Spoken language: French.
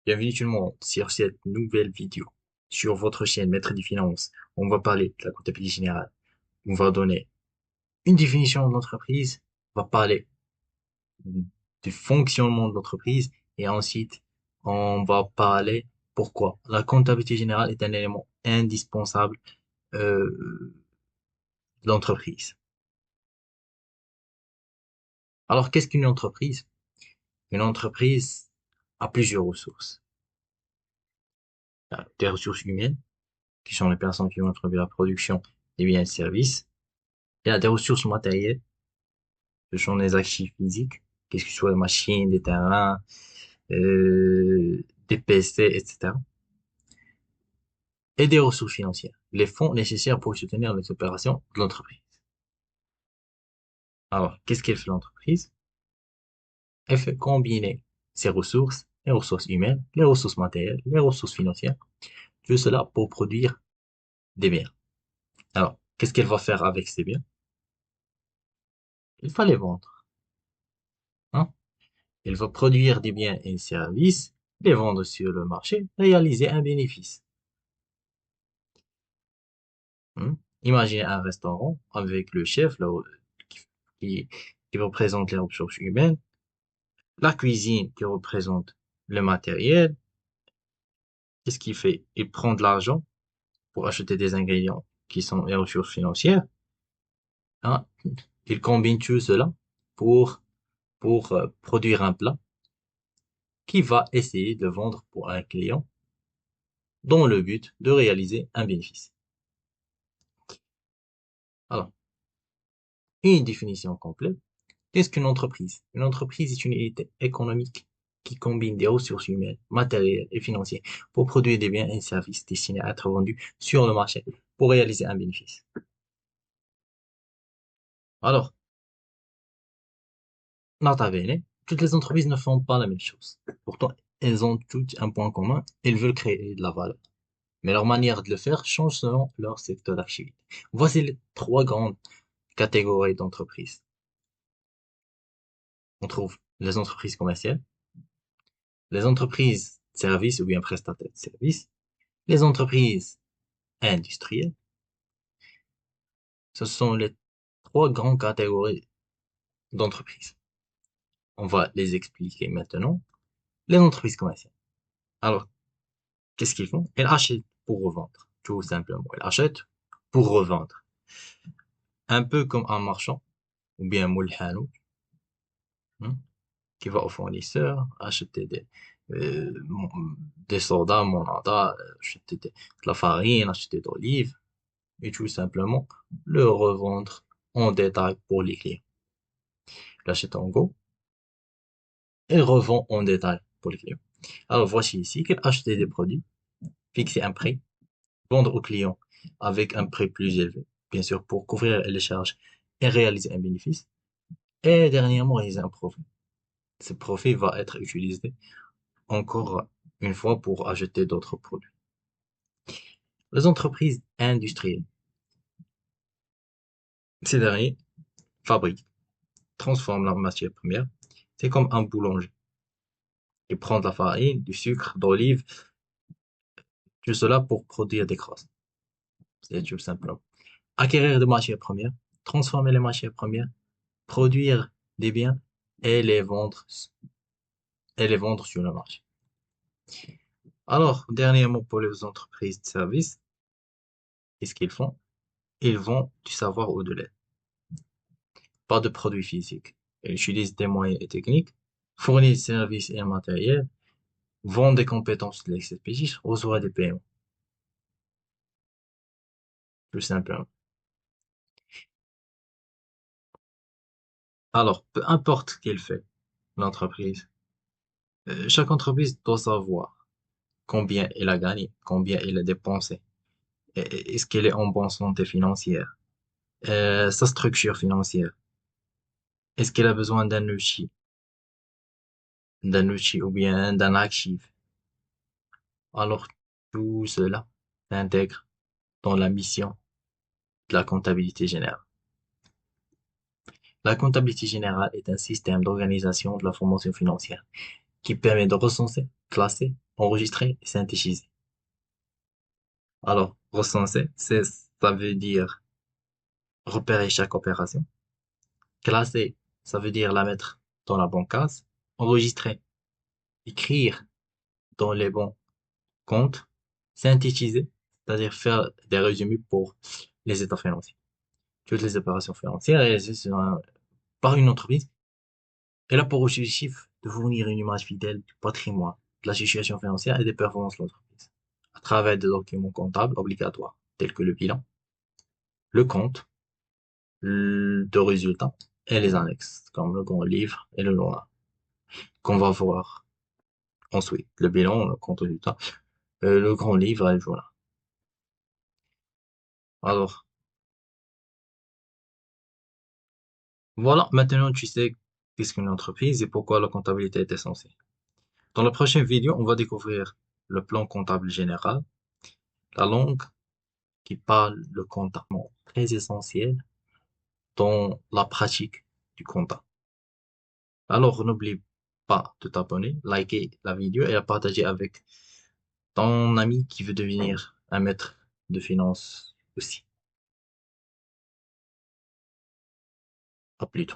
Bienvenue tout le monde sur cette nouvelle vidéo. Sur votre chaîne Maître des Finances, on va parler de la comptabilité générale. On va donner une définition de l'entreprise, on va parler du fonctionnement de l'entreprise et ensuite on va parler pourquoi la comptabilité générale est un élément indispensable de l'entreprise. Alors qu'est-ce qu'une entreprise? Une entreprise a plusieurs ressources. Il y a des ressources humaines, qui sont les personnes qui vont produire la production des biens et services. Il y a des ressources matérielles, ce sont les actifs physiques, qu'est-ce que ce soit des machines, des terrains, des PC, etc. Et des ressources financières, les fonds nécessaires pour soutenir les opérations de l'entreprise. Alors, qu'est-ce qu'elle fait l'entreprise? Elle fait combiner ces ressources, les ressources humaines, les ressources matérielles, les ressources financières, tout cela pour produire des biens. Alors, qu'est-ce qu'elle va faire avec ces biens? Il va les vendre. Hein? Elle va produire des biens et services, les vendre sur le marché, réaliser un bénéfice. Imaginez un restaurant avec le chef qui, qui représente les ressources humaines, la cuisine qui représente le matériel. Qu'est-ce qu'il fait? Il prend de l'argent pour acheter des ingrédients qui sont les ressources financières. Hein? Il combine tout cela pour, pour produire un plat qui va essayer de le vendre pour un client dans le but de réaliser un bénéfice. Alors, une définition complète. Qu'est-ce qu'une entreprise? Une entreprise est une unité économique qui combine des ressources humaines, matérielles et financières pour produire des biens et services destinés à être vendus sur le marché pour réaliser un bénéfice. Alors, nota bene, toutes les entreprises ne font pas la même chose. Pourtant, elles ont toutes un point commun, elles veulent créer de la valeur. Mais leur manière de le faire change selon leur secteur d'activité. Voici les trois grandes catégories d'entreprises. On trouve les entreprises commerciales, les entreprises de services ou bien prestataires de services, les entreprises industrielles. Ce sont les trois grandes catégories d'entreprises. On va les expliquer maintenant. Les entreprises commerciales. Alors, qu'est-ce qu'ils font? Elles achètent pour revendre, tout simplement. Elles achètent pour revendre. Un peu comme un marchand, ou bien un moul hanout, hein, qui va au fournisseur acheter euh, des sodas, monada, acheter de la farine, acheter d'olives, et tout simplement le revendre en détail pour les clients. Il achète en gros et revend en détail pour les clients. Alors voici ici qu'il acheter des produits, fixer un prix, vendre aux clients avec un prix plus élevé, bien sûr pour couvrir les charges et réaliser un bénéfice, et dernièrement réaliser un profit. Ce profit va être utilisé encore une fois pour acheter d'autres produits. Les entreprises industrielles, ces derniers fabriquent, transforment leur matière première. C'est comme un boulanger. Il prend de la farine, du sucre, d'olive, tout cela pour produire des crosses. C'est tout simplement. Acquérir des matières premières, transformer les matières premières, produire des biens et les vendre sur le marché. Alors, dernièrement, pour les entreprises de services, qu'est-ce qu'ils font? Ils vendent du savoir au-delà, pas de produits physiques. Ils utilisent des moyens et techniques, fournissent des services et un matériel, vendent des compétences de l'expertise, reçoivent des paiements, tout simplement. Alors, peu importe ce qu'elle fait, l'entreprise, chaque entreprise doit savoir combien elle a gagné, combien elle a dépensé, est-ce qu'elle est en bonne santé financière, sa structure financière, est-ce qu'elle a besoin d'un outil ou bien d'un actif. Alors, tout cela s'intègre dans la mission de la comptabilité générale. La comptabilité générale est un système d'organisation de la formation financière qui permet de recenser, classer, enregistrer et synthétiser. Alors, recenser, ça veut dire repérer chaque opération. Classer, ça veut dire la mettre dans la bonne case. Enregistrer, écrire dans les bons comptes. Synthétiser, c'est-à-dire faire des résumés pour les états financiers. Toutes les opérations financières réalisées par une entreprise. Elle a pour objectif de fournir une image fidèle du patrimoine, de la situation financière et des performances de l'entreprise, à travers des documents comptables obligatoires, tels que le bilan, le compte, de résultats et les annexes, comme le grand livre et le journal, qu'on va voir ensuite. Le bilan, le compte résultat, le grand livre et le journal. Alors, voilà, maintenant tu sais qu'est-ce qu'une entreprise et pourquoi la comptabilité est essentielle. Dans la prochaine vidéo, on va découvrir le plan comptable général, la langue qui parle le comptable, très essentiel dans la pratique du comptable. Alors, n'oublie pas de t'abonner, liker la vidéo et la partager avec ton ami qui veut devenir un maître de finance aussi. À plus tôt.